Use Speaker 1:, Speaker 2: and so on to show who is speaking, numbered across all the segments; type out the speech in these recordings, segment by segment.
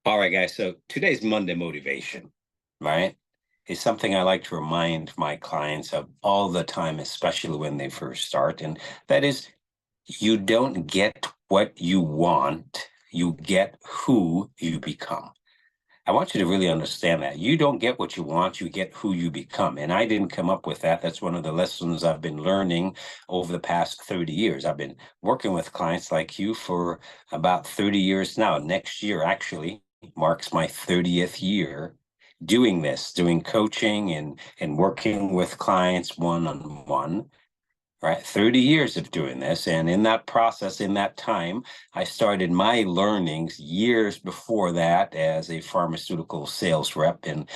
Speaker 1: All right, guys. So today's Monday motivation, right, is something I like to remind my clients of all the time, especially when they first start. And that is, you don't get what you want, you get who you become. I want you to really understand that. You don't get what you want, you get who you become. And I didn't come up with that. That's one of the lessons I've been learning over the past 30 years. I've been working with clients like you for about 30 years now. Next year, actually, marks my 30th year doing this, doing coaching and working with clients one on one, right? 30 years of doing this. And in that process, in that time, I started my learnings years before that as a pharmaceutical sales rep and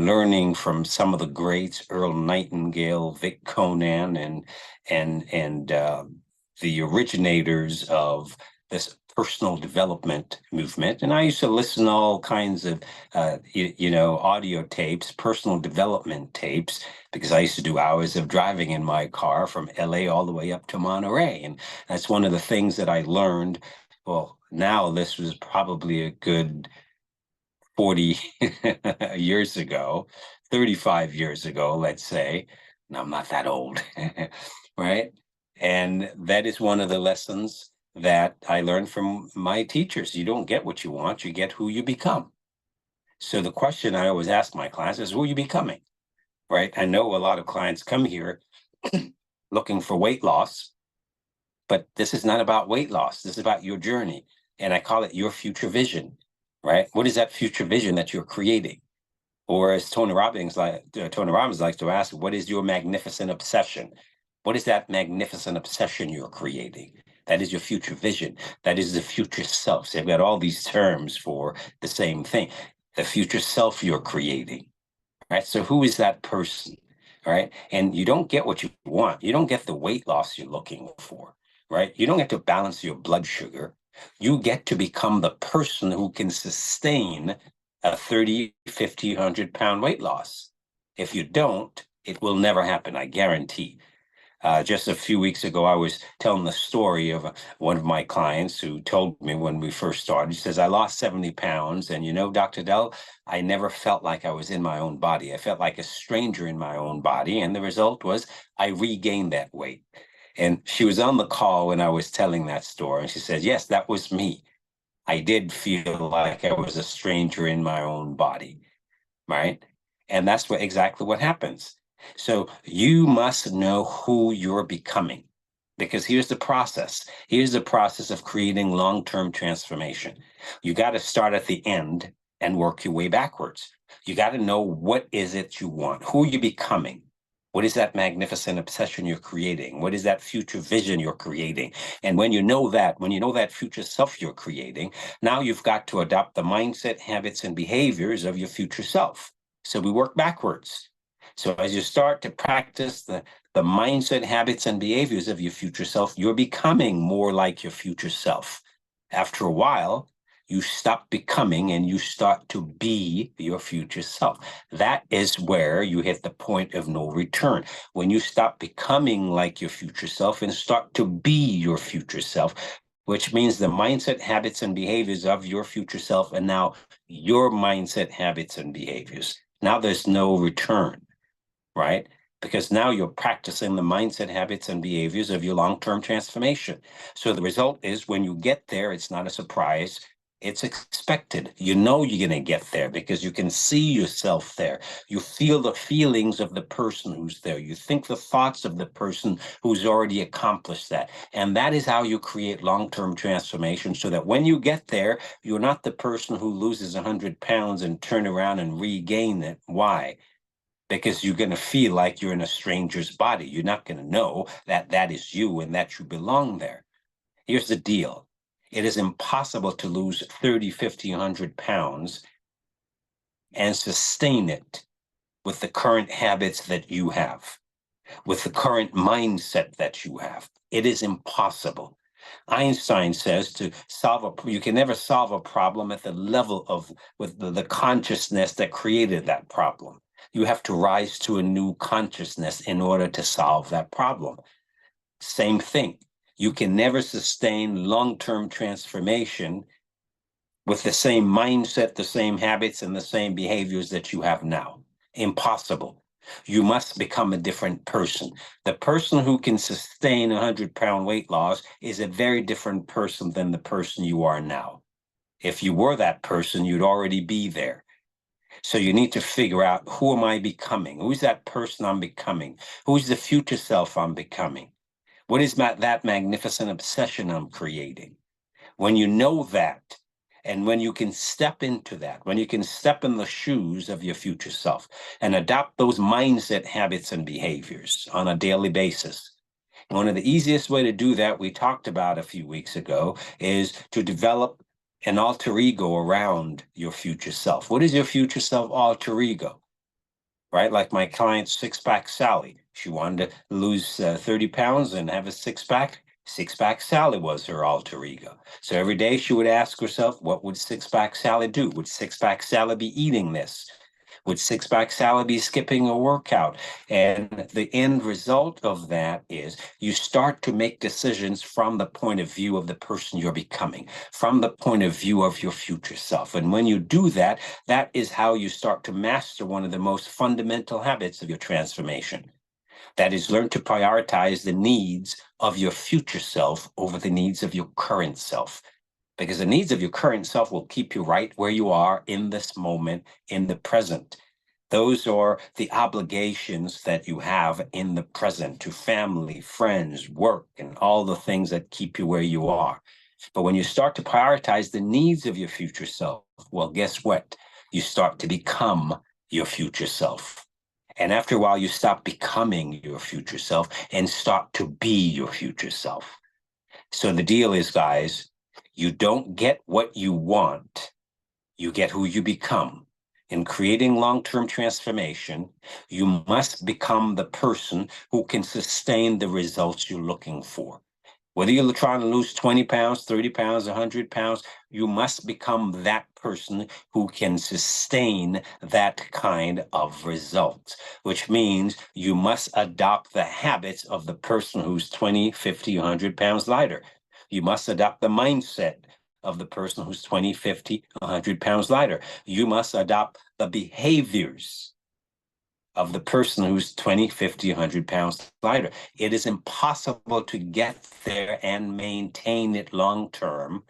Speaker 1: learning from some of the greats, Earl Nightingale, Vic Conan, and the originators of this personal development movement. And I used to listen to all kinds of, audio tapes, personal development tapes, because I used to do hours of driving in my car from LA all the way up to Monterey. And that's one of the things that I learned. Well, now this was probably a good 40 years ago, 35 years ago, let's say. No, I'm not that old, right? And that is one of the lessons that I learned from my teachers. You don't get what you want, you get who you become. So the question I always ask my clients is, who are you becoming? Right? I know a lot of clients come here looking for weight loss, but this is not about weight loss. This is about your journey. And I call it your future vision, right? What is that future vision that you're creating? Or as Tony Robbins likes to ask, what is your magnificent obsession? What is that magnificent obsession you're creating? That is your future vision. That is the future self. So they've got all these terms for the same thing. The future self you're creating, right? So who is that person, right? And you don't get what you want. You don't get the weight loss you're looking for, right? You don't get to balance your blood sugar. You get to become the person who can sustain a 30, 50, 100 pound weight loss. If you don't, it will never happen, I guarantee. Just a few weeks ago, I was telling the story of one of my clients who told me when we first started. He says, I lost 70 pounds. And Dr. Dell, I never felt like I was in my own body. I felt like a stranger in my own body. And the result was I regained that weight. And she was on the call when I was telling that story. And she said, yes, that was me. I did feel like I was a stranger in my own body, right? And that's exactly what happens. So you must know who you're becoming, because here's the process. Here's the process of creating long-term transformation. You got to start at the end and work your way backwards. You got to know, what is it you want? Who are you becoming? What is that magnificent obsession you're creating? What is that future vision you're creating? And when you know that future self you're creating, now you've got to adopt the mindset, habits, and behaviors of your future self. So we work backwards. So as you start to practice the mindset, habits, and behaviors of your future self, you're becoming more like your future self. After a while, you stop becoming and you start to be your future self. That is where you hit the point of no return. When you stop becoming like your future self and start to be your future self, which means the mindset, habits, and behaviors of your future self, and now your mindset, habits, and behaviors. Now there's no return, right? Because now you're practicing the mindset, habits, and behaviors of your long-term transformation. So the result is, when you get there, it's not a surprise. It's expected. You know you're going to get there because you can see yourself there. You feel the feelings of the person who's there. You think the thoughts of the person who's already accomplished that. And that is how you create long-term transformation, so that when you get there, you're not the person who loses 100 pounds and turn around and regain it. Why? Because you're going to feel like you're in a stranger's body. You're not going to know that that is you and that you belong there. Here's the deal. It is impossible to lose 30, 50, 100 pounds and sustain it with the current habits that you have, with the current mindset that you have. It is impossible. Einstein says you can never solve a problem at the level of with the consciousness that created that problem. You have to rise to a new consciousness in order to solve that problem. Same thing. You can never sustain long-term transformation with the same mindset, the same habits, and the same behaviors that you have now. Impossible. You must become a different person. The person who can sustain 100-pound weight loss is a very different person than the person you are now. If you were that person, you'd already be there. So you need to figure out, who am I becoming? Who's that person I'm becoming? Who's the future self I'm becoming? What is that magnificent obsession I'm creating? When you know that, and when you can step into that, when you can step in the shoes of your future self and adopt those mindset, habits, and behaviors on a daily basis. One of the easiest way to do that, we talked about a few weeks ago, is to develop an alter ego around your future self. What is your future self alter ego? Right? Like my client, Six Pack Sally. She wanted to lose 30 pounds and have a six pack. Six Pack Sally was her alter ego. So every day she would ask herself, what would Six Pack Sally do? Would Six Pack Sally be eating this? Would Six Pack Sally be skipping a workout? And the end result of that is you start to make decisions from the point of view of the person you're becoming, from the point of view of your future self. And when you do that, that is how you start to master one of the most fundamental habits of your transformation. That is, learn to prioritize the needs of your future self over the needs of your current self. Because the needs of your current self will keep you right where you are in this moment, in the present. Those are the obligations that you have in the present to family, friends, work, and all the things that keep you where you are. But when you start to prioritize the needs of your future self, well, guess what? You start to become your future self. And after a while, you stop becoming your future self and start to be your future self. So the deal is, guys, you don't get what you want, you get who you become. In creating long-term transformation, you must become the person who can sustain the results you're looking for. Whether you're trying to lose 20 pounds, 30 pounds, 100 pounds, you must become that person who can sustain that kind of result, which means you must adopt the habits of the person who's 20, 50, 100 pounds lighter. You must adopt the mindset of the person who's 20, 50, 100 pounds lighter. You must adopt the behaviors of the person who's 20, 50, 100 pounds lighter. It is impossible to get there and maintain it long term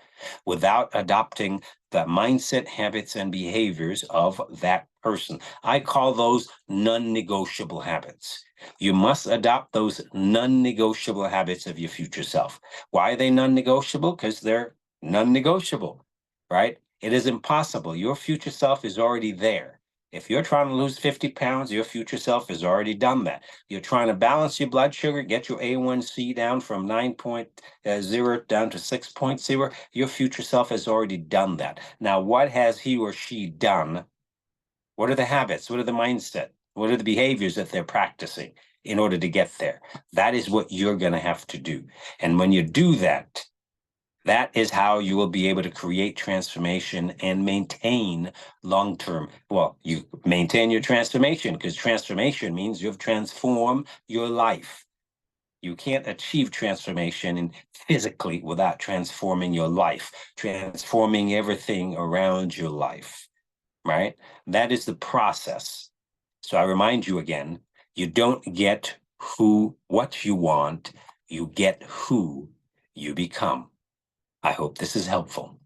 Speaker 1: without adopting the mindset, habits, and behaviors of that person. I call those non-negotiable habits. You must adopt those non-negotiable habits of your future self. Why are they non-negotiable? Because they're non-negotiable, right? It is impossible. Your future self is already there. If you're trying to lose 50 pounds, your future self has already done that. You're trying to balance your blood sugar, get your A1C down from 9.0 down to 6.0, your future self has already done that. Now, what has he or she done? What are the habits? What are the mindset? What are the behaviors that they're practicing in order to get there? That is what you're going to have to do. And when you do that, that is how you will be able to create transformation and maintain long-term. Well, you maintain your transformation because transformation means you've transformed your life. You can't achieve transformation physically without transforming your life, transforming everything around your life, right? That is the process. So I remind you again, you don't get what you want, you get who you become. I hope this is helpful.